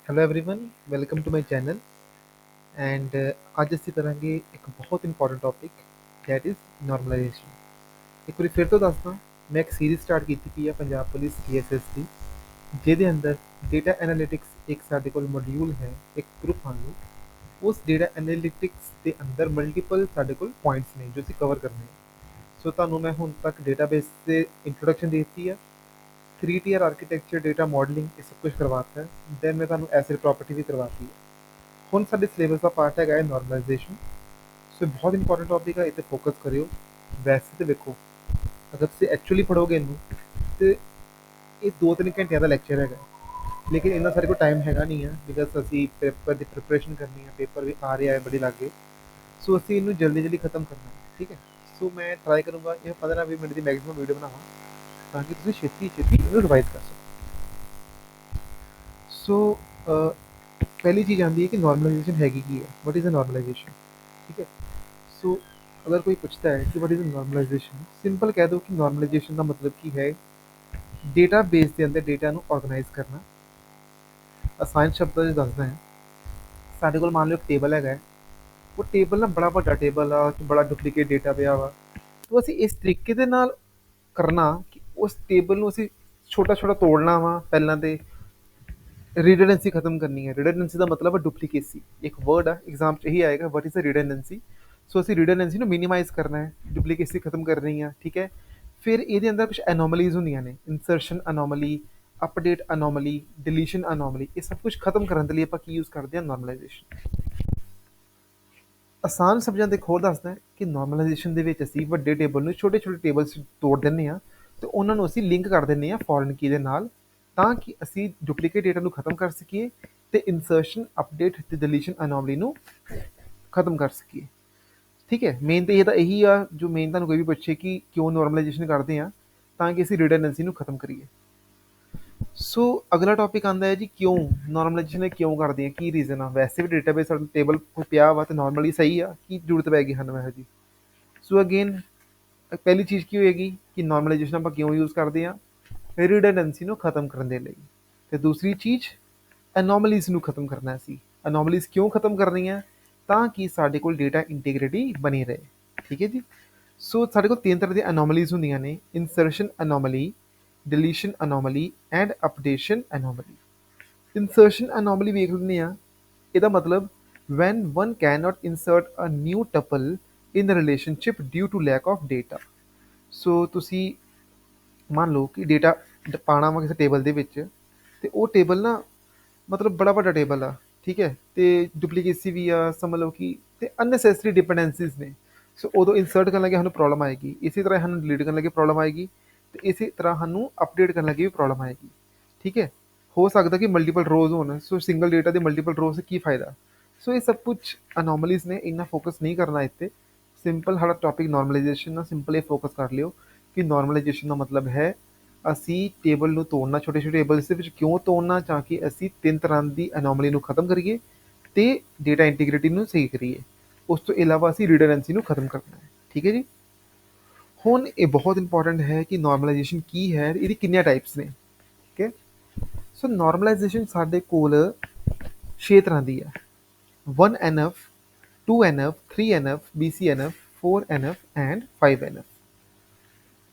Hello everyone welcome to my channel and ਅੱਜ ਅਸੀਂ ਕਰਾਂਗੇ ਇੱਕ ਬਹੁਤ important topic that is normalization. ਇੱਕ ਵਾਰੀ ਫਿਰ ਤੋਂ ਦੱਸਦਾ, ਮੈਂ ਇੱਕ ਸੀਰੀਜ਼ ਸਟਾਰਟ ਕੀਤੀ ਪਈ ਆ ਪੰਜਾਬ ਪੁਲਿਸ PSS ਦੀ, ਜਿਹਦੇ ਅੰਦਰ ਡੇਟਾ ਐਨਾਲਿਟਿਕਸ ਇੱਕ ਸਾਡੇ ਕੋਲ ਮੋਡਿਊਲ ਹੈ, ਇੱਕ ਗਰੁੱਪ ਹਨ ਲੋਕ। ਉਸ ਡੇਟਾ ਐਨਾਲਿਟਿਕਸ ਦੇ ਅੰਦਰ ਮਲਟੀਪਲ ਸਾਡੇ ਕੋਲ ਪੁਆਇੰਟਸ ਨੇ ਜੋ ਅਸੀਂ ਕਵਰ ਕਰਨੇ ਆ। ਸੋ ਤੁਹਾਨੂੰ ਮੈਂ ਹੁਣ ਤੱਕ ਡੇਟਾਬੇਸ ਦੇ ਇੰਟਰੋਡਕਸ਼ਨ ਦੇ ਦਿੱਤੀ ਆ, 3 tier ਆਰਕੀਟੈਕਚਰ, ਡੇਟਾ ਮਾਡਲਿੰਗ, ਇਹ ਸਭ ਕੁਝ ਕਰਵਾਤਾ ਹੈ। ਦੈਨ ਮੈਂ ਤੁਹਾਨੂੰ ਐਸਿਡ ਪ੍ਰੋਪਰਟੀ ਵੀ ਕਰਵਾਤੀ ਹੈ। ਹੁਣ ਸਾਡੇ ਸਿਲੇਬਸ ਦਾ ਪਾਰਟ ਹੈਗਾ ਹੈ ਨਾਰਮਲਾਈਜੇਸ਼ਨ। ਸੋ ਇਹ ਬਹੁਤ ਇੰਪੋਰਟੈਂਟ ਟੌਪਿਕ ਹੈ, ਇਹ 'ਤੇ ਫੋਕਸ ਕਰਿਓ। ਵੈਸੇ ਤਾਂ ਵੇਖੋ, ਅਗਰ ਤੁਸੀਂ ਐਕਚੁਅਲੀ ਪੜ੍ਹੋਗੇ ਇਹਨੂੰ ਤੇ ਇਹ 2-3 ਘੰਟਿਆਂ ਦਾ ਲੈਕਚਰ ਹੈਗਾ, ਲੇਕਿਨ ਇੰਨਾ ਸਾਡੇ ਕੋਲ ਟਾਈਮ ਹੈਗਾ ਨਹੀਂ ਹੈ ਬਿਕਾਜ਼ ਅਸੀਂ ਪੇਪਰ ਦੀ ਪ੍ਰਿਪਰੇਸ਼ਨ ਕਰਨੀ ਹੈ, ਪੇਪਰ ਵੀ ਆ ਰਿਹਾ ਹੈ ਬੜੀ ਲਾਗੇ। ਸੋ ਅਸੀਂ ਇਹਨੂੰ ਜਲਦੀ ਜਲਦੀ ਖਤਮ ਕਰਨਾ ਹੈ, ਠੀਕ ਹੈ। ਸੋ ਮੈਂ ਟਰਾਈ ਕਰੂੰਗਾ ਇਹ 15-20 ਮਿੰਟ ਦੀ ਮੈਕਸਿਮਮ ਵੀਡੀਓ ਬਣਾਵਾਂ ਤਾਂ ਕਿ ਤੁਸੀਂ ਛੇਤੀ ਛੇਤੀ ਇਹਨੂੰ ਰਿਵਾਈਜ਼ ਕਰ ਸਕੋ। ਸੋ ਪਹਿਲੀ ਚੀਜ਼ ਆਉਂਦੀ ਹੈ ਕਿ ਨਾਰਮਲਾਈਜੇਸ਼ਨ ਹੈਗੀ ਕੀ ਹੈ, ਵਟ ਇਜ਼ ਅ ਨਾਰਮਲਾਈਜੇਸ਼ਨ, ਠੀਕ ਹੈ। ਸੋ ਅਗਰ ਕੋਈ ਪੁੱਛਦਾ ਹੈ ਕਿ ਵਟ ਇਜ਼ ਅ ਨਾਰਮਲਾਈਜੇਸ਼ਨ, ਸਿੰਪਲ ਕਹਿ ਦਿਓ ਕਿ ਨਾਰਮਲਾਈਜੇਸ਼ਨ ਦਾ ਮਤਲਬ ਕੀ ਹੈ, ਡੇਟਾ ਬੇਸ ਦੇ ਅੰਦਰ ਡੇਟਾ ਨੂੰ ਆਰਗੇਨਾਈਜ਼ ਕਰਨਾ। ਆਸਾਨ ਸ਼ਬਦਾਂ 'ਚ ਦੱਸਦਾ ਹੈ, ਸਾਡੇ ਕੋਲ ਮੰਨ ਲਓ ਇੱਕ ਟੇਬਲ ਹੈਗਾ ਹੈ, ਉਹ ਟੇਬਲ ਨਾ ਬੜਾ ਵੱਡਾ ਟੇਬਲ ਆ, ਉਹ 'ਚ ਬੜਾ ਡੁਪਲੀਕੇਟ ਡੇਟਾ ਪਿਆ ਵਾ। ਤੋ ਅਸੀਂ ਇਸ ਤਰੀਕੇ ਦੇ ਨਾਲ ਕਰਨਾ ਕਿ ਉਸ ਟੇਬਲ ਨੂੰ ਅਸੀਂ ਛੋਟਾ ਛੋਟਾ ਤੋੜਨਾ ਵਾ ਪਹਿਲਾਂ, ਤੇ ਰਿਡੰਡੈਂਸੀ ਖਤਮ ਕਰਨੀ ਹੈ। ਰਿਡੰਡੈਂਸੀ ਦਾ ਮਤਲਬ ਹੈ ਡੁਪਲੀਕੇਸੀ, ਇੱਕ ਵਰਡ ਆ, ਐਗਜ਼ਾਮ 'ਚ ਇਹੀ ਆਏਗਾ, ਵਟ ਇਜ਼ ਅ ਰਿਡੰਡੈਂਸੀ। ਸੋ ਅਸੀਂ ਰਿਡੰਡੈਂਸੀ ਨੂੰ ਮਿਨੀਮਾਈਜ਼ ਕਰਨਾ ਹੈ, ਡੁਪਲੀਕੇਸੀ ਖਤਮ ਕਰਨੀ ਆ, ਠੀਕ ਹੈ। ਫਿਰ ਇਹਦੇ ਅੰਦਰ ਕੁਝ ਐਨੋਮਲੀਜ਼ ਹੁੰਦੀਆਂ ਨੇ, ਇੰਸਰਸ਼ਨ anomaly, update anomaly, deletion anomaly, ਇਹ ਸਭ ਕੁਝ ਖਤਮ ਕਰਨ ਦੇ ਲਈ ਆਪਾਂ ਕੀ ਯੂਜ਼ ਕਰਦੇ ਹਾਂ, ਨਾਰਮਲਾਈਜੇਸ਼ਨ। ਆਸਾਨ ਸ਼ਬਦਾਂ ਦੇ ਹੋਰ ਦੱਸਦਾ ਹੈ ਕਿ ਨਾਰਮਲਾਈਜੇਸ਼ਨ ਦੇ ਵਿੱਚ ਅਸੀਂ ਵੱਡੇ ਟੇਬਲ ਨੂੰ ਛੋਟੇ ਛੋਟੇ ਟੇਬਲਸ 'ਚ ਤੋੜ ਦਿੰਦੇ ਹਾਂ, ਤੇ ਉਹਨਾਂ ਨੂੰ ਅਸੀਂ ਲਿੰਕ ਕਰ ਦਿੰਦੇ ਹਾਂ ਫੋਰਨ ਕੀ ਦੇ ਨਾਲ, ਤਾਂ ਕਿ ਅਸੀਂ ਡੁਪਲੀਕੇਟ ਡੇਟਾ ਨੂੰ ਖਤਮ ਕਰ ਸਕੀਏ ਤੇ ਇੰਸਰਸ਼ਨ, ਅਪਡੇਟ ਤੇ ਡਿਲੀਸ਼ਨ ਅਨੋਮਲੀ ਨੂੰ ਖਤਮ ਕਰ ਸਕੀਏ, ਠੀਕ ਹੈ। ਮੇਨ ਤਾਂ ਇਹਦਾ ਇਹੀ ਆ, ਜੋ ਮੇਨ ਤੁਹਾਨੂੰ ਕੋਈ ਵੀ ਪੁੱਛੇ ਕਿ ਕਿਉਂ ਨਾਰਮਲਾਈਜੇਸ਼ਨ ਕਰਦੇ ਆ, ਤਾਂ ਕਿ ਅਸੀਂ ਰਿਡੰਡੈਂਸੀ ਨੂੰ ਖਤਮ ਕਰੀਏ। ਸੋ ਅਗਲਾ ਟੌਪਿਕ ਆਉਂਦਾ ਹੈ ਜੀ, ਕਿਉਂ ਨਾਰਮਲਾਈਜੇਸ਼ਨ ਇਹ ਕਿਉਂ ਕਰਦੇ ਆ, ਕੀ ਰੀਜ਼ਨ ਆ। ਵੈਸੇ ਵੀ ਡੇਟਾਬੇਸ ਸਾਡਾ ਟੇਬਲ ਕੋਈ ਪਿਆ ਵਾ ਤੇ ਨਾਰਮਲੀ ਸਹੀ ਆ, ਕੀ ਜ਼ਰੂਰਤ ਪੈ ਗਈ ਸਾਨੂੰ ਇਹੋ ਜੀ। ਸੋ ਅਗੇਨ ਪਹਿਲੀ ਚੀਜ਼ ਕੀ ਹੋਏਗੀ ਕਿ ਨਾਰਮਲਾਈਜੇਸ਼ਨ ਆਪਾਂ ਕਿਉਂ ਯੂਜ਼ ਕਰਦੇ ਹਾਂ, ਰਿਡੰਡੈਂਸੀ ਨੂੰ ਖਤਮ ਕਰਨ ਦੇ ਲਈ। ਤੇ ਦੂਸਰੀ ਚੀਜ਼, ਅਨੋਮਲੀਜ਼ ਨੂੰ ਖਤਮ ਕਰਨਾ ਸੀ। ਅਨੋਮਲੀਜ਼ ਕਿਉਂ ਖਤਮ ਕਰਨੀਆਂ, ਤਾਂ ਕਿ ਸਾਡੇ ਕੋਲ ਡੇਟਾ ਇੰਟੀਗ੍ਰਿਟੀ ਬਣੀ ਰਹੇ, ਠੀਕ ਹੈ ਜੀ। ਸੋ ਸਾਡੇ ਕੋਲ 3 ਤਰ੍ਹਾਂ ਦੀਆਂ ਅਨੋਮਲੀਜ਼ ਹੁੰਦੀਆਂ ਨੇ, ਇੰਸਰਸ਼ਨ anomaly, deletion anomaly and updation anomaly. ਇੰਸਰਸ਼ਨ anomaly ਵੇਖ ਲੈਂਦੇ ਆ, ਇਹਦਾ ਮਤਲਬ when one cannot insert a new tuple in the relationship due to lack of data। ਸੋ ਤੁਸੀਂ ਮੰਨ ਲਓ ਕਿ ਡੇਟਾ ਪਾਉਣਾ ਵਾ ਕਿਸੇ ਟੇਬਲ ਦੇ ਵਿੱਚ, ਤੇ ਉਹ ਟੇਬਲ ਨਾ ਮਤਲਬ ਬੜਾ ਵੱਡਾ ਟੇਬਲ ਆ, ਠੀਕ ਹੈ, ਤੇ ਡੁਪਲੀਕੇਸੀ ਵੀ ਆ, ਸਮਝ ਲਓ ਕਿ ਤੇ ਅਨਨੈਸੈਸਰੀ ਡਿਪੈਂਡੈਂਸੀਜ਼ ਨੇ। ਸੋ ਉਦੋਂ ਇੰਸਰਟ ਕਰਨ ਲੱਗੇ ਸਾਨੂੰ ਪ੍ਰੋਬਲਮ ਆਏਗੀ, ਇਸੇ ਤਰ੍ਹਾਂ ਸਾਨੂੰ ਡਿਲੀਟ ਕਰਨ ਲੱਗੇ ਪ੍ਰੋਬਲਮ ਆਏਗੀ, ਤੇ ਇਸੇ ਤਰ੍ਹਾਂ ਸਾਨੂੰ ਅਪਡੇਟ ਕਰਨ ਲੱਗੇ ਵੀ ਪ੍ਰੋਬਲਮ ਆਏਗੀ, ਠੀਕ ਹੈ। ਹੋ ਸਕਦਾ ਕਿ ਮਲਟੀਪਲ ਰੋਜ਼ ਹੋਣ, ਸੋ ਸਿੰਗਲ ਡੇਟਾ ਦੇ ਮਲਟੀਪਲ ਰੋਜ਼ ਕੀ ਫਾਇਦਾ। ਸੋ ਇਹ ਸਭ ਕੁਛ ਅਨੋਮਲੀਜ਼ ਨੇ, ਇੰਨਾ ਫੋਕਸ ਨਹੀਂ ਕਰਨਾ ਇੱਥੇ। ਸਿੰਪਲ ਸਾਡਾ ਟੌਪਿਕ ਨਾਰਮਲਾਈਜੇਸ਼ਨ ਨਾਲ ਸਿੰਪਲ ਇਹ ਫੋਕਸ ਕਰ ਲਿਓ ਕਿ ਨਾਰਮਲਾਈਜੇਸ਼ਨ ਦਾ ਮਤਲਬ ਹੈ ਅਸੀਂ ਟੇਬਲ ਨੂੰ ਤੋੜਨਾ, ਛੋਟੇ ਛੋਟੇ ਟੇਬਲਸ ਦੇ ਵਿੱਚ ਕਿਉਂ ਤੋੜਨਾ, ਤਾਂ ਕਿ ਅਸੀਂ 3 ਤਰ੍ਹਾਂ ਦੀ ਅਨੋਮਲੀ ਨੂੰ ਖਤਮ ਕਰੀਏ ਤੇ ਡੇਟਾ ਇੰਟੀਗ੍ਰਿਟੀ ਨੂੰ ਸਹੀ ਕਰੀਏ। ਉਸ ਤੋਂ ਇਲਾਵਾ ਅਸੀਂ ਰਿਡੰਡੈਂਸੀ ਨੂੰ ਖਤਮ ਕਰਨਾ ਹੈ, ਠੀਕ ਹੈ ਜੀ। ਹੁਣ ਇਹ ਬਹੁਤ ਇੰਪੋਰਟੈਂਟ ਹੈ ਕਿ ਨਾਰਮਲਾਈਜੇਸ਼ਨ ਕੀ ਹੈ, ਇਹਦੀ ਕਿੰਨੀਆਂ ਟਾਈਪਸ ਨੇ, ਠੀਕ ਹੈ। ਸੋ ਨਾਰਮਲਾਈਜੇਸ਼ਨ ਸਾਡੇ ਕੋਲ 6 ਤਰ੍ਹਾਂ ਦੀ ਹੈ, 1NF, 2NF, 3NF, BCNF, 4NF and 5NF।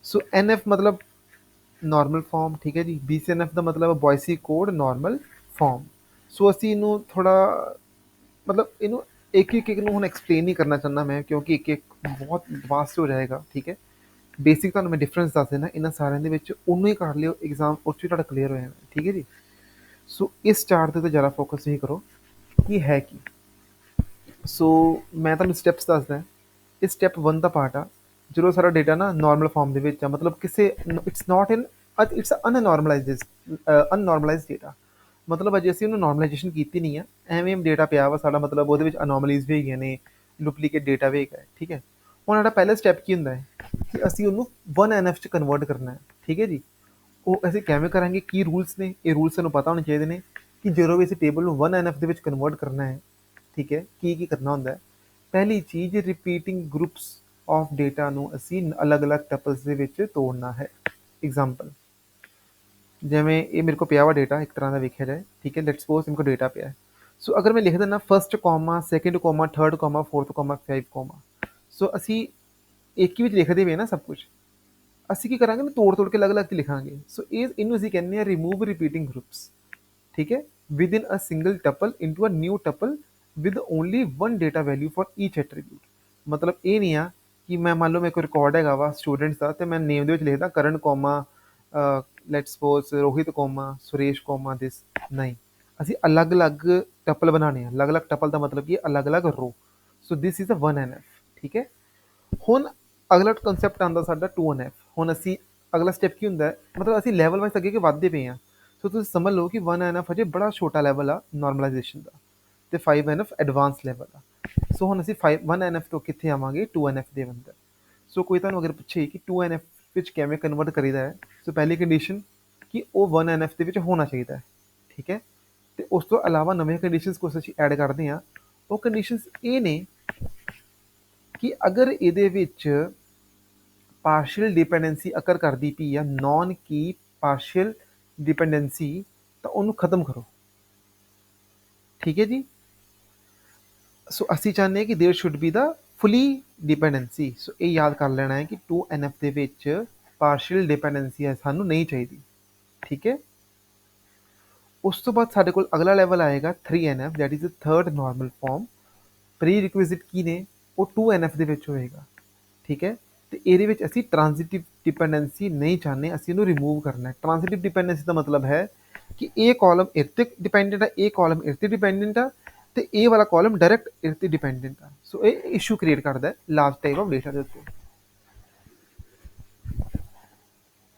So NF ਮਤਲਬ ਨਾਰਮਲ ਫਾਰਮ, ਠੀਕ ਹੈ ਜੀ। BCNF ਦਾ ਮਤਲਬ ਬੋਇਸੀ ਕੋਡ ਨਾਰਮਲ ਫਾਰਮ। ਸੋ ਅਸੀਂ ਇਹਨੂੰ ਥੋੜਾ ਮਤਲਬ ਇਹਨੂੰ ਇੱਕ ਨੂੰ ਹੁਣ ਐਕਸਪਲੇਨ ਨਹੀਂ ਕਰਨਾ ਚਾਹੁੰਦਾ ਮੈਂ, ਕਿਉਂਕਿ ਇੱਕ ਬਹੁਤ ਵਾਸਟ ਹੋ ਜਾਏਗਾ, ਠੀਕ ਹੈ। ਬੇਸਿਕ ਤੁਹਾਨੂੰ ਮੈਂ ਡਿਫਰੈਂਸ ਦੱਸ ਦੇਣਾ ਇਹਨਾਂ ਸਾਰਿਆਂ ਦੇ ਵਿੱਚ, ਉਹਨੂੰ ਹੀ ਕਰ ਲਿਓ, ਐਗਜ਼ਾਮ ਉਸ 'ਚ ਤੁਹਾਡਾ ਕਲੀਅਰ ਹੋ ਜਾਣਾ, ਠੀਕ ਹੈ ਜੀ। ਸੋ ਇਸ ਚਾਰਟ ਦੇ ਉੱਤੇ ਜ਼ਿਆਦਾ ਫੋਕਸ ਨਹੀਂ ਕਰੋ ਕਿ ਹੈ ਕੀ। ਸੋ ਮੈਂ ਤੁਹਾਨੂੰ ਸਟੈਪਸ ਦੱਸਦਾ, ਇਹ ਸਟੈਪ 1 ਦਾ ਪਾਰਟ ਆ, ਜਦੋਂ ਸਾਡਾ ਡੇਟਾ ਨਾ ਨਾਰਮਲ ਫਾਰਮ ਦੇ ਵਿੱਚ ਆ, ਮਤਲਬ ਕਿਸੇ it's not in it's unnormalized data, ਮਤਲਬ ਅਜੇ ਅਸੀਂ ਉਹਨੂੰ ਨਾਰਮਲਾਈਜੇਸ਼ਨ ਕੀਤੀ ਨਹੀਂ ਆ, ਐਵੇਂ ਡੇਟਾ ਪਿਆ ਵਾ ਸਾਡਾ, ਮਤਲਬ ਉਹਦੇ ਵਿੱਚ ਅਨੋਮਲੀਜ਼ ਵੀ ਹੈਗੀਆਂ ਨੇ, ਡੁਪਲੀਕੇਟ ਡੇਟਾ ਵੀ ਹੈਗਾ, ਠੀਕ ਹੈ। ਹੁਣ ਸਾਡਾ ਪਹਿਲਾ ਸਟੈਪ ਕੀ ਹੁੰਦਾ ਹੈ ਕਿ ਅਸੀਂ ਉਹਨੂੰ 1NF 'ਚ ਕਨਵਰਟ ਕਰਨਾ ਹੈ, ਠੀਕ ਹੈ ਜੀ। ਉਹ ਅਸੀਂ ਕਿਵੇਂ ਕਰਾਂਗੇ, ਕੀ ਰੂਲਸ ਨੇ, ਇਹ ਰੂਲਸ ਸਾਨੂੰ ਪਤਾ ਹੋਣੇ ਚਾਹੀਦੇ ਨੇ ਕਿ ਜਦੋਂ ਵੀ ਅਸੀਂ ਟੇਬਲ ਨੂੰ 1NF ਦੇ ਵਿੱਚ ਕਨਵਰਟ ਕਰਨਾ ਹੈ, ਠੀਕ ਹੈ, ਕੀ ਕਰਨਾ ਹੁੰਦਾ ਹੈ। ਪਹਿਲੀ ਚੀਜ਼, ਰਿਪੀਟਿੰਗ ਗਰੁੱਪਸ ਆਫ ਡੇਟਾ ਨੂੰ ਅਸੀਂ ਅਲੱਗ ਅਲੱਗ ਟਪਲਸ ਦੇ ਵਿੱਚ ਤੋੜਨਾ ਹੈ। ਐਗਜ਼ਾਮਪਲ, जिमें ये मेरे को पिया वा डेटा एक तरह का वेख्या जाए, ठीक है, लेट्स सपोज मेरे को डेटा पिया है। सो अगर मैं लिख देना first comma, second comma, third comma, fourth comma, 5 comma, so असी एक ही लिखते पे ना सब कुछ, ਅਸੀਂ ਕੀ ਕਰਾਂਗੇ ਨਾ ਤੋੜ ਕੇ ਅਲੱਗ-ਅਲੱਗ ਤੇ ਲਿਖਾਂਗੇ। ਸੋ ਇਹਨੂੰ ਅਸੀਂ ਕਹਿੰਦੇ ਆ ਰਿਮੂਵ ਰਿਪੀਟਿੰਗ ਗਰੁੱਪਸ, ਠੀਕ ਹੈ, within a single tuple into a new tuple with only one data value for each attribute. ਮਤਲਬ ਇਹ ਨਹੀਂ ਆ ਕਿ ਮੈਂ ਮੰਨ ਲਓ ਮੇਰੇ ਕੋਲ ਰਿਕਾਰਡ ਹੈਗਾ ਵਾ ਸਟੂਡੈਂਟਸ ਦਾ ਤੇ ਮੈਂ ਨੇਮ ਦੇ ਵਿੱਚ ਲਿਖਦਾ Karan comma let's suppose Rohit comma Suresh comma this, ਨਹੀਂ, ਅਸੀਂ ਅਲੱਗ-ਅਲੱਗ ਟਪਲ ਬਣਾਉਣੇ ਆ। ਅਲੱਗ-ਅਲੱਗ ਟਪਲ ਦਾ ਮਤਲਬ ਕੀ ਅਲੱਗ-ਅਲੱਗ ਰੋ। ਸੋ ਦਿਸ ਇਜ਼ ਅ 1NF, ਠੀਕ ਹੈ। ਹੁਣ ਅਗਲਾ ਕਨਸੈਪਟ ਆਉਂਦਾ ਸਾਡਾ 2NF। ਹੁਣ ਅਸੀਂ ਅਗਲਾ ਸਟੈਪ ਕੀ ਹੁੰਦਾ ਹੈ, ਮਤਲਬ ਅਸੀਂ ਲੈਵਲ ਵਾਈਜ਼ ਅੱਗੇ ਵਧਦੇ ਪਏ ਹਾਂ। ਸੋ ਤੁਸੀਂ ਸਮਝ ਲਓ ਕਿ 1NF ਹਜੇ ਬੜਾ ਛੋਟਾ ਲੈਵਲ ਆ ਨਾਰਮਲਾਈਜੇਸ਼ਨ ਦਾ, ਤੇ 5NF ਐਡਵਾਂਸ ਲੈਵਲ ਆ। ਸੋ ਹੁਣ ਅਸੀਂ 1NF ਤੋਂ ਕਿੱਥੇ ਆਵਾਂਗੇ 2NF ਦੇ ਅੰਦਰ। ਸੋ ਕੋਈ ਤੁਹਾਨੂੰ ਅਗਰ ਪੁੱਛੇ ਕਿ 2NF ਵਿੱਚ ਕਿਵੇਂ ਕਨਵਰਟ ਕਰੀਦਾ ਹੈ, ਸੋ ਪਹਿਲੀ ਕੰਡੀਸ਼ਨ ਕਿ ਉਹ 1NF ਦੇ ਵਿੱਚ ਹੋਣਾ ਚਾਹੀਦਾ ਹੈ, ਠੀਕ ਹੈ। ਤੇ ਉਸ ਤੋਂ ਇਲਾਵਾ ਨਵੀਆਂ ਕੰਡੀਸ਼ਨਸ ਕੁਛ ਅਸੀਂ ਐਡ ਕਰਦੇ ਹਾਂ। ਉਹ ਕੰਡੀਸ਼ਨਸ ਇਹ ਨੇ ਕਿ ਅਗਰ ਇਹਦੇ ਵਿੱਚ ਪਾਰਸ਼ੀਅਲ ਡਿਪੈਂਡੈਂਸੀ ਅਕਰ ਕਰਦੀ ਪਈ ਆ, ਨॉन ਕੀ ਪਾਰਸ਼ੀਅਲ ਡਿਪੈਂਡੈਂਸੀ, ਤਾਂ ਉਹਨੂੰ ਖਤਮ ਕਰੋ, ਠੀਕ ਹੈ ਜੀ। ਸੋ ਅਸੀਂ ਚਾਹੁੰਦੇ ਹਾਂ ਕਿ there should be the fully dependency. So ਇਹ ਯਾਦ ਕਰ ਲੈਣਾ ਹੈ ਕਿ 2NF ਦੇ ਵਿੱਚ ਪਾਰਸ਼ੀਅਲ ਡਿਪੈਂਡੈਂਸੀ ਹੈ ਸਾਨੂੰ ਨਹੀਂ ਚਾਹੀਦੀ, ਠੀਕ ਹੈ। ਉਸ ਤੋਂ ਬਾਅਦ ਸਾਡੇ ਕੋਲ ਅਗਲਾ ਲੈਵਲ ਆਏਗਾ 3NF, that is the third normal form. Prerequisite ਕੀ ਨੇ, ਉਹ 2NF ਦੇ ਵਿੱਚ ਹੋਏਗਾ, ਠੀਕ ਹੈ। ਤੇ ਇਹਦੇ ਵਿੱਚ ਅਸੀਂ ਟ੍ਰਾਂਜ਼ਿਟਿਵ ਡਿਪੈਂਡੈਂਸੀ ਨਹੀਂ ਚਾਹੁੰਦੇ, ਅਸੀਂ ਇਹਨੂੰ ਰਿਮੂਵ ਕਰਨਾ ਹੈ। ਟ੍ਰਾਂਜ਼ਿਟਿਵ ਡਿਪੈਂਡੈਂਸੀ ਦਾ ਮਤਲਬ ਹੈ ਕਿ ਇਹ ਕਾਲਮ ਇਹ 'ਤੇ ਡਿਪੈਂਡੈਂਟ ਆ, ਇਹ ਕਾਲਮ ਇਹ 'ਤੇ ਡਿਪੈਂਡੈਂਟ ਆ, ਤੇ ਇਹ ਵਾਲਾ ਕਾਲਮ ਡਾਇਰੈਕਟ ਇਹ 'ਤੇ ਡਿਪੈਂਡੈਂਟ ਆ। ਸੋ ਇਹ ਇਸ਼ੂ ਕ੍ਰੀਏਟ ਕਰਦਾ ਹੈ ਲਾਸਟ ਟਾਈਪ ਆਫ ਡੇਟਾ ਦੇ ਉੱਤੇ।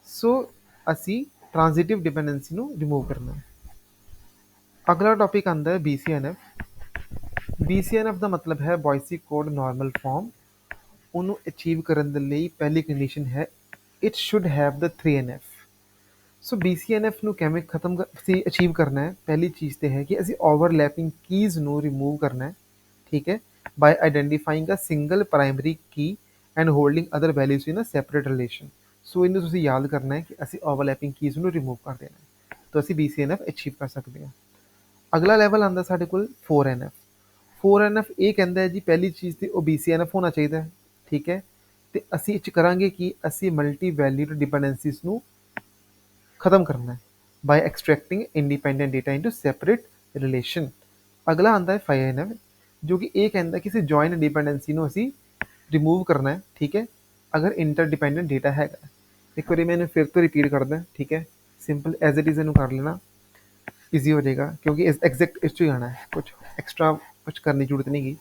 ਸੋ ਅਸੀਂ ਟ੍ਰਾਂਜ਼ਿਟਿਵ ਡਿਪੈਂਡੈਂਸੀ ਨੂੰ ਰਿਮੂਵ ਕਰਨਾ ਹੈ। ਅਗਲਾ ਟੌਪਿਕ ਆਉਂਦਾ ਹੈ BCNF। BCNF ਦਾ ਮਤਲਬ ਹੈ ਬੋਇਸੀ ਕੋਡ ਨਾਰਮਲ ਫਾਰਮ। ਉਹਨੂੰ ਅਚੀਵ ਕਰਨ ਦੇ ਲਈ ਪਹਿਲੀ ਕੰਡੀਸ਼ਨ ਹੈ it should have the 3NF। So BCNF ਨੂੰ ਕਿਵੇਂ ਖਤਮ ਅਸੀਂ ਅਚੀਵ ਕਰਨਾ ਹੈ, ਪਹਿਲੀ ਚੀਜ਼ ਤੇ ਹੈ ਕਿ ਅਸੀਂ ਓਵਰਲੈਪਿੰਗ ਕੀਜ਼ ਨੂੰ ਰਿਮੂਵ ਕਰਨਾ ਹੈ, ਠੀਕ ਹੈ, by identifying a single primary key and holding other values in a separate relation. So ਇਹਨੂੰ ਤੁਸੀਂ ਯਾਦ ਕਰਨਾ ਹੈ ਕਿ ਅਸੀਂ ਓਵਰਲੈਪਿੰਗ ਕੀਜ਼ ਨੂੰ ਰਿਮੂਵ ਕਰ ਦੇਣਾ ਹੈ, ਤਾਂ ਅਸੀਂ BCNF ਅਚੀਵ ਕਰ ਸਕਦੇ ਹਾਂ। ਅਗਲਾ ਲੈਵਲ ਆਉਂਦਾ ਸਾਡੇ ਕੋਲ 4NF। 4NF ਇਹ ਕਹਿੰਦਾ ਹੈ ਜੀ ਪਹਿਲੀ ਚੀਜ਼ ਤੇ ਉਹ BCNF ਹੋਣਾ ਚਾਹੀਦਾ ਹੈ, ਠੀਕ ਹੈ। ਤੇ ਅਸੀਂ ਇਹ 'ਚ ਕਰਾਂਗੇ ਕਿ ਅਸੀਂ ਮਲਟੀ ਵੈਲਿਊਡ ਡਿਪੈਂਡੈਂਸੀਜ਼ ਨੂੰ ਖਤਮ ਕਰਨਾ ਹੈ by extracting independent data into separate relation. ਅਗਲਾ ਆਉਂਦਾ ਹੈ 5NF, ਜੋ ਕਿ ਇਹ ਕਹਿੰਦਾ ਕਿ ਅਸੀਂ ਜੁਆਇੰਟ ਡਿਪੈਂਡੈਂਸੀ ਨੂੰ ਅਸੀਂ ਰਿਮੂਵ ਕਰਨਾ ਹੈ, ਠੀਕ ਹੈ, ਅਗਰ ਇੰਟਰਡਿਪੈਂਡੈਂਟ ਡੇਟਾ ਹੈਗਾ। ਇੱਕ ਵਾਰੀ ਮੈਂ ਇਹਨੂੰ ਫਿਰ ਤੋਂ ਰਿਪੀਟ ਕਰਦਾ, ਠੀਕ ਹੈ, ਸਿੰਪਲ ਐਜ਼ ਇਟ ਇਜ਼ ਇਹਨੂੰ ਕਰ ਲੈਣਾ, ਈਜ਼ੀ ਹੋ ਜਾਏਗਾ, ਕਿਉਂਕਿ ਐਗਜ਼ੈਕਟ ਇਸ 'ਚ ਹੀ ਆਉਣਾ ਹੈ, ਕੁਛ ਐਕਸਟਰਾ ਕੁਛ ਕਰਨ ਦੀ ਜ਼ਰੂਰਤ ਨਹੀਂ ਗੀ।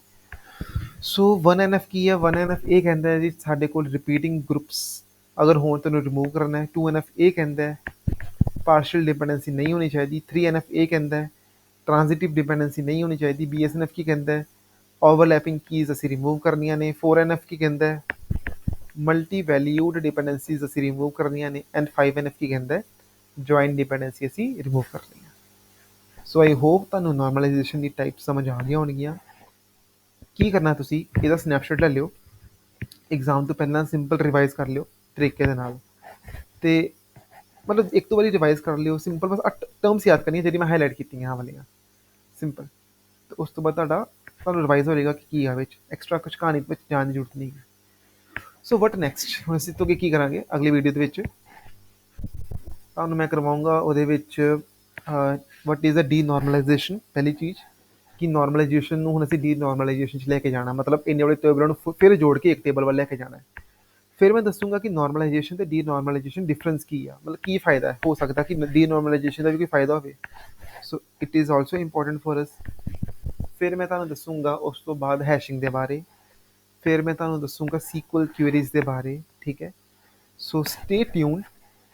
ਸੋ 1NF ਕੀ ਹੈ, 1NF ਇਹ ਕਹਿੰਦਾ ਹੈ ਜੀ ਸਾਡੇ ਕੋਲ ਰਿਪੀਟਿੰਗ ਗਰੁੱਪਸ ਅਗਰ ਹੋਣ ਤਾਂ ਉਹਨੂੰ ਰਿਮੂਵ ਕਰਨਾ ਹੈ। 2NF ਇਹ ਕਹਿੰਦਾ ਹੈ ਪਾਰਸ਼ੀਅਲ ਡਿਪੈਂਡੈਂਸੀ ਨਹੀਂ ਹੋਣੀ ਚਾਹੀਦੀ। 3NF ਇਹ ਕਹਿੰਦਾ ਹੈ ਟ੍ਰਾਂਜ਼ਿਟਿਵ ਡਿਪੈਂਡੈਂਸੀ ਨਹੀਂ ਹੋਣੀ ਚਾਹੀਦੀ। BSNF ਕੀ ਕਹਿੰਦਾ ਹੈ ਓਵਰਲੈਪਿੰਗ ਕੀਜ਼ ਅਸੀਂ ਰਿਮੂਵ ਕਰਨੀਆਂ ਨੇ। 4NF ਕੀ ਕਹਿੰਦਾ ਹੈ ਮਲਟੀ ਵੈਲਿਊਡ ਡਿਪੈਂਡੈਂਸੀਜ਼ ਅਸੀਂ ਰਿਮੂਵ ਕਰਨੀਆਂ ਨੇ। ਐਂਡ 5NF ਕੀ ਕਹਿੰਦਾ ਹੈ ਜੁਆਇੰਟ ਡਿਪੈਂਡੈਂਸੀ ਅਸੀਂ ਰਿਮੂਵ ਕਰਨੀ ਹੈ। ਸੋ ਆਈ ਹੋਪ ਤੁਹਾਨੂੰ ਨਾਰਮਲਾਈਜੇਸ਼ਨ ਦੀ ਟਾਈਪ ਸਮਝ ਆ ਗਈਆਂ ਹੋਣਗੀਆਂ। ਕੀ ਕਰਨਾ ਤੁਸੀਂ ਇਹਦਾ ਸਨੈਪਸ਼ਾਟ ਲੈ ਲਿਓ, ਐਗਜ਼ਾਮ ਤੋਂ ਪਹਿਲਾਂ ਸਿੰਪਲ ਰਿਵਾਈਜ਼ ਕਰ ਲਿਓ ਤਰੀਕੇ ਦੇ ਨਾਲ, ਤੇ ਮਤਲਬ ਇੱਕ ਦੋ ਵਾਰੀ ਰਿਵਾਈਜ਼ ਕਰ ਲਿਓ ਸਿੰਪਲ, ਬਸ 8 ਟਰਮਸ ਯਾਦ ਕਰਨੀਆਂ ਜਿਹੜੀ ਮੈਂ ਹਾਈਲਾਈਟ ਕੀਤੀਆਂ ਆਹ ਵਾਲੀਆਂ ਸਿੰਪਲ। ਤੇ ਉਸ ਤੋਂ ਬਾਅਦ ਤੁਹਾਨੂੰ ਰਿਵਾਈਜ਼ ਹੋ ਜਾਏਗਾ ਕਿ ਕੀ ਆ ਵਿੱਚ ਐਕਸਟਰਾ ਕੁਛ ਕਹਾਣੀ ਵਿੱਚ ਜਾਣ ਦੀ ਜ਼ਰੂਰਤ ਨਹੀਂ। ਸੋ ਵਟ ਨੈਕਸਟ, ਹੁਣ ਅਸੀਂ ਤੋਂ ਕੀ ਕਰਾਂਗੇ ਅਗਲੀ ਵੀਡੀਓ ਦੇ ਵਿੱਚ ਤੁਹਾਨੂੰ ਮੈਂ ਕਰਵਾਊਂਗਾ ਉਹਦੇ ਵਿੱਚ ਵਟ ਇਜ਼ ਅ ਡੀ ਨਾਰਮਲਾਈਜੇਸ਼ਨ। ਪਹਿਲੀ ਚੀਜ਼ ਕਿ ਨਾਰਮਲਾਈਜੇਸ਼ਨ ਨੂੰ ਹੁਣ ਅਸੀਂ ਡੀ ਨਾਰਮਲਾਈਜੇਸ਼ਨ 'ਚ ਲੈ ਕੇ ਜਾਣਾ, ਮਤਲਬ ਇੰਨੇ ਵਾਲੇ ਟੇਬਲਾਂ ਨੂੰ ਫਿਰ ਜੋੜ ਕੇ ਇੱਕ ਟੇਬਲ ਵੱਲ ਲੈ ਕੇ ਜਾਣਾ ਹੈ। ਫਿਰ ਮੈਂ ਦੱਸੂੰਗਾ ਕਿ ਨਾਰਮਲਾਈਜੇਸ਼ਨ ਤੇ ਡੀ ਨਾਰਮਲਾਈਜੇਸ਼ਨ ਡਿਫਰੈਂਸ ਕੀ ਆ, ਮਤਲਬ ਕੀ ਫਾਇਦਾ ਹੈ, ਹੋ ਸਕਦਾ ਕਿ ਡੀ ਨਾਰਮਲਾਈਜੇਸ਼ਨ ਦਾ ਵੀ ਕੋਈ ਫਾਇਦਾ ਹੋਵੇ। So it is also important for us. ਫਿਰ ਮੈਂ ਤੁਹਾਨੂੰ ਦੱਸੂੰਗਾ ਉਸ ਤੋਂ ਬਾਅਦ ਹੈਸ਼ਿੰਗ ਦੇ ਬਾਰੇ, ਫਿਰ ਮੈਂ ਤੁਹਾਨੂੰ ਦੱਸੂੰਗਾ SQL ਕੁਐਰੀਜ਼ ਦੇ ਬਾਰੇ, ਠੀਕ ਹੈ। So stay tuned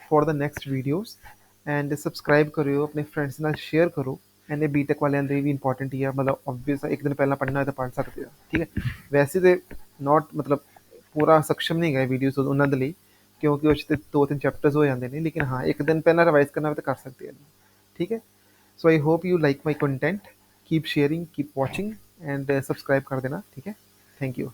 for the next videos and subscribe ਕਰਿਓ, ਆਪਣੇ ਫਰੈਂਡਸ ਨਾਲ ਸ਼ੇਅਰ ਕਰੋ। ਇਹਨੇ ਬੀਟੈਕ ਵਾਲਿਆਂ ਦੇ ਵੀ ਇੰਪੋਰਟੈਂਟ ਹੀ ਆ, ਮਤਲਬ ਓਬਵੀਅਸ ਇੱਕ ਦਿਨ ਪਹਿਲਾਂ ਪੜ੍ਹਨਾ ਹੋਏ ਤਾਂ ਪੜ੍ਹ ਸਕਦੇ ਆ, ਠੀਕ ਹੈ। ਵੈਸੇ ਤਾਂ ਨੋਟ ਮਤਲਬ ਪੂਰਾ ਸક્ષਮ ਨਹੀਂ ਗਏ ਵੀਡੀਓਜ਼ ਉਹਨਾਂ ਦੇ ਲਈ, ਕਿਉਂਕਿ ਉਸ 'ਤੇ 2-3 ਚੈਪਟਰਸ ਹੋ ਜਾਂਦੇ ਨੇ, ਲੇਕਿਨ ਹਾਂ ਇੱਕ ਦਿਨ ਪਹਿਲਾਂ ਰਿਵਾਈਜ਼ ਕਰਨਾ ਹੋਵੇ ਤਾਂ ਕਰ ਸਕਦੇ ਆ, ਠੀਕ ਹੈ। So I hope you like my content, keep sharing, keep watching and subscribe ਕਰ ਦੇਣਾ, ਠੀਕ ਹੈ। Thank you.